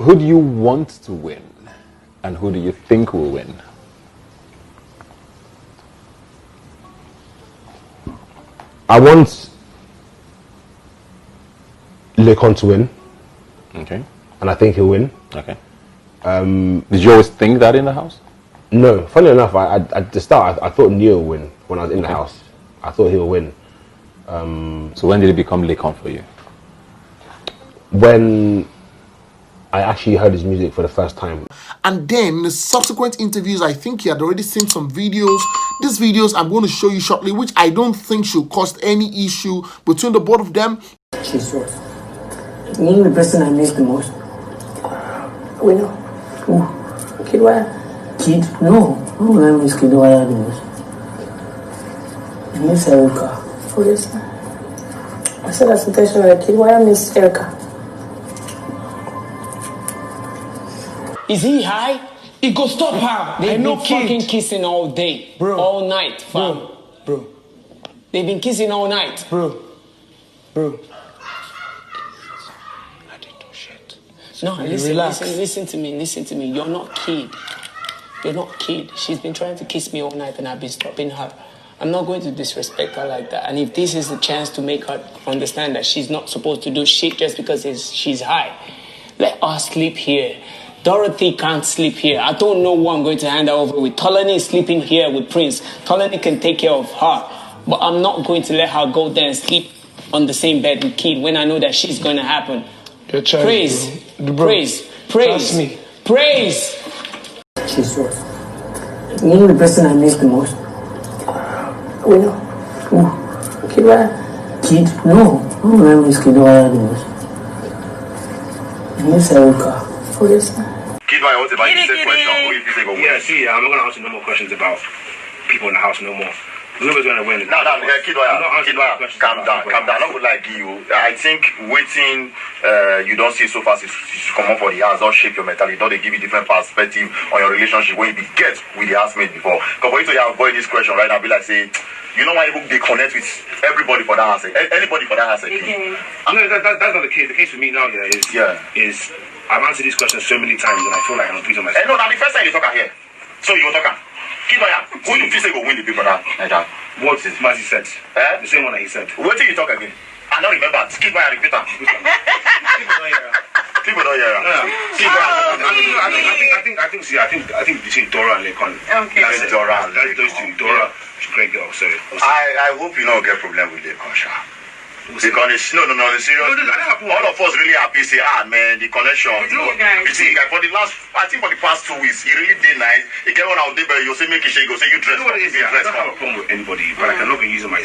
Who do you want to win? And who do you think will win? I want Lekon to win. Okay. And I think he'll win. Okay. Did you always think that in the house? No. Funny enough, at the start, I thought Neo would win when I was in the house. I thought he'll win. So when did it become Lekon for you? When I actually heard his music for the first time. And then the subsequent interviews, I think he had already seen some videos. These videos I'm going to show you shortly, which I don't think should cause any issue between the both of them. She's what? You know the person I miss the most? We know. Who? Kid Wire? Kid? No. Who I miss Kid Wire the most? I miss Erica. For this? I said that's intentional. Kid Wire miss Erica. Is he high? He go stop her. They've been fucking kissing all day, bro, all night, fam. Bro. They've been kissing all night, Bro. I didn't do shit. No, listen to me. You're not kid. She's been trying to kiss me all night, and I've been stopping her. I'm not going to disrespect her like that. And if this is a chance to make her understand that she's not supposed to do shit just because she's high, let her sleep here. Dorothy can't sleep here. I don't know who I'm going to hand her over with. Tolani is sleeping here with Prince. Tolani can take care of her. But I'm not going to let her go there and sleep on the same bed with Kid when I know that she's going to happen. Your child, Praise. bro. Praise. Trust me. Praise. She's what? You know the person I miss the most? We know. Who? Kid Wire? Kid? No. Who I miss Kid Wire the most? I miss Erica. For this? Kid Wire, what about the same question? Who you think will win? Yeah, see, I'm not going to answer no more questions about people in the house no more. Whoever's going to win. No, Kid Wire, calm down. I'm not going to lie to you. I think waiting you don't see so fast is come up for the house, don't shape your mentality, don't they give you different perspective on your relationship when you get with the housemate before. Because for you to avoid this question right now, be like, say, you know why they connect with everybody for that house, anybody for that house. No, that's not the case. The case for me now, is I've answered these questions so many times and I feel like I'm repeating myself. No, now the first time you talk here. So you talk. Kid Wire, who do you feel say go win the people now? What Mazi said? The same one that he said. What did you talk again? I don't remember. Kid Wire, repeat that. People don't hear. I think between Dora and Lekon. Okay. That's Dora and Lekon. Those two. Dora, she's a great girl. So I hope you don't get problem with Lekon, Sha. Because no, serious. All of us really happy. Say, man, the connection. You see, for the past 2 weeks, he really did nice. He get one out there, you say make it shake. Go say you dress. You know what it is? I don't have a problem with anybody, but I cannot be using my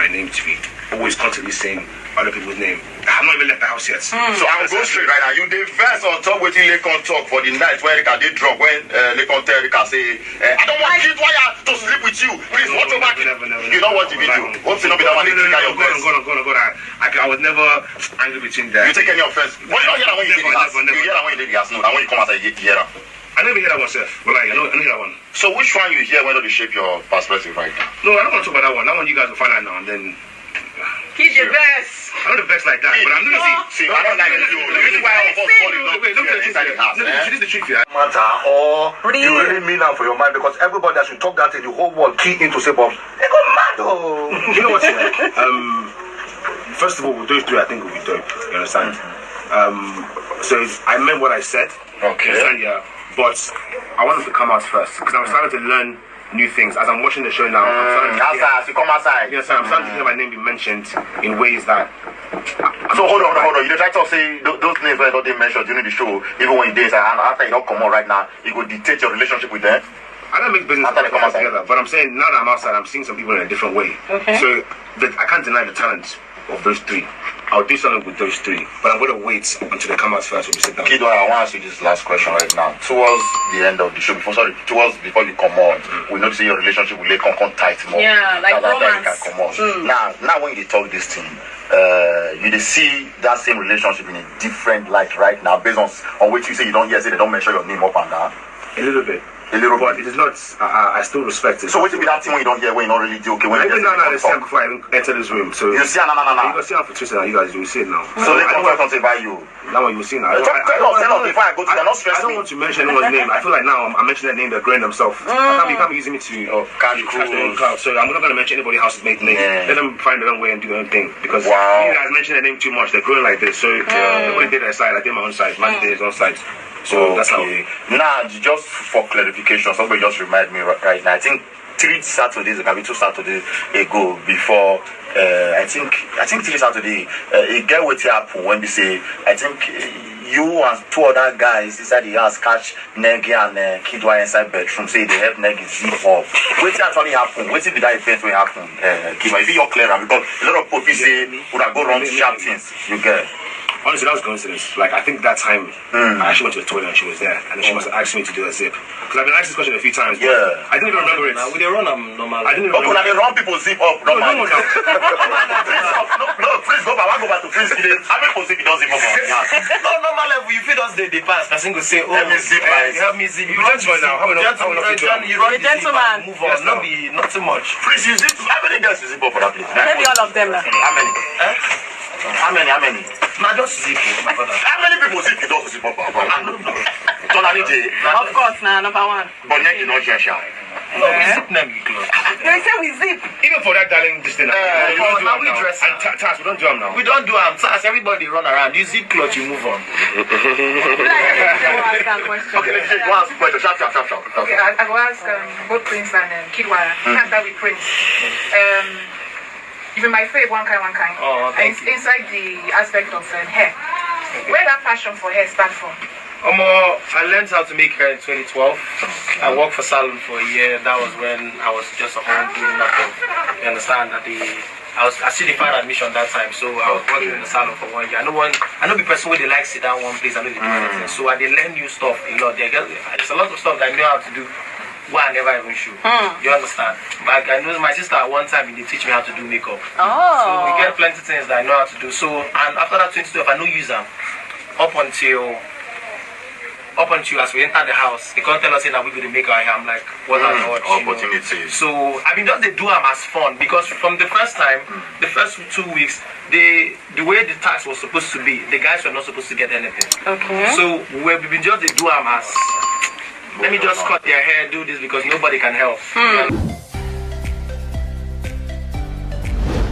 name to be always constantly saying other people's name. I have not even left the house yet. So I'll go straight right now. You the verse on top waiting Lekon talk for the night where Erika did drunk when Lekon tell Erika say, I don't want Kid Wire to sleep with you. Please watch over Kid. You don't want the video. Hope you not be that one. I was never angry between them. You take any offense. When you hear that when you did the house, you hear that when you did the house. No, and when you come outside, you hear that. I never hear that one, Seth. But I don't hear that one. So which one you hear when you shape your perspective right now? No, I don't want to talk about that one. That one you guys will find out now and then. He's the best. I'm not the best like that, but I'm gonna see. I don't like you. The reason why I was falling in love with you inside the house. This is the truth, yeah. Matter or you really mean that for your mind because everybody that should talk that in the whole world key into say, Bob, they go mad. You know what? First of all, with those three, I think will be dope. You understand? So I meant what I said. Okay. You understand? Yeah. But I wanted to come out first because I'm starting to learn new things as I'm watching the show now. I'm starting to come outside. Yes, I'm starting to hear my name be mentioned in ways that. So hold on. You try to say those names where they mentioned during the show, even when you did, and after you don't come out right now, it will dictate your relationship with them. I don't make business after they come outside together, but I'm saying now that I'm outside, I'm seeing some people in a different way. Okay. So I can't deny the talent of those three. I'll do something with those three, but I'm going to wait until they come out first when we sit down. Kid, I want to ask you this last question right now. Towards the end of the show, before you come on, we know your relationship with Lekon come tight more. Yeah, like romance. Can come on. Now when you talk this thing, you see that same relationship in a different light right now, based on what you say you don't hear, say they don't mention your name up and down. A little bit. A little but bit. it is not. I still respect it. So what if that thing when you don't hear, when you don't really do okay? When Even you now, I just see before I even enter this room. So you see, no. you can see how for Twitter now. You guys will see it now. So they come talk about you. That one you will see now. Tell us before I go to. They're not stressing I don't want to mention anyone's name. I feel like now I'm mentioning that name. They're growing themselves. You can't be using me to catch their own clout. So I'm not going to mention anybody else's mate name. Let them find their own way and do their own thing. Because you guys mention their name too much. They're growing like this. So everybody did their side. I did my own side. Man did his own side. So that's how. Now, just for clarification, somebody just remind me right now. I think 3 Saturdays, maybe 2 Saturdays ago, before I think 3 Saturdays, a girl with happen when we say, I think you and 2 other guys inside the house catch Negi and Kidwa inside bedroom, say they help Negi zip up. What actually happened? What did that event will happen? Kidwa, if you're clear, because a lot of people say would have gone wrong sharp things. You get. Honestly, that was a coincidence. Like, I think that time, I actually went to the toilet and she was there. And then she must have asked me to do a zip. Because I've been asked this question a few times. But I didn't even remember it. We didn't run them normal. I didn't even remember. Now they run people zip up. No, Please go back. I want to go back to Prince. How many people zip it does zip up? No, normal level. You feel us the pass. Person will say, oh, help me zip. Help me zip. You're a gentleman now. You run the gentleman. Move on. Not too much. Prince, you zip. How many guys you zip up for that place? Maybe all of them. How many? How many? Nah, just zip it, my brother. How many people zip it does zip up? Of course, now number 1. But next, you know, Shasha. No, we zip them, you close. They say we zip. Even for that darling, this thing. We don't do them now. And Taz, we don't do them now. We don't do them. Taz, everybody run around. You zip cloth, you move on. Okay, let's take one question. Sharp. Okay, I will ask both Prince and Kidwaya. Can't start with Prince. Even my favorite one kind. Oh, thank you. Inside the aspect of hair. Where that passion for hair start from? I learned how to make hair in 2012. I worked for salon for a year. That was when I was just at home doing nothing. You understand that I still defied admission that time, so I was working in the salon for 1 year. I know the person where they like sit down one place, I know they do anything. So I did learn new stuff a lot. There's a lot of stuff that I know how to do. Why I never even show. You understand? But I know my sister at one time they teach me how to do makeup. So we get plenty of things that I know how to do. So and after that 2012 I know use them up until as we enter the house, they can't tell us that we going to make our hair. I'm like, what are the opportunities? So I mean, just they do them as fun because from the first time, the first 2 weeks, the way the task was supposed to be, the guys were not supposed to get anything. Okay. So we've been just they do them as. Let me just cut their hair, do this because nobody can help.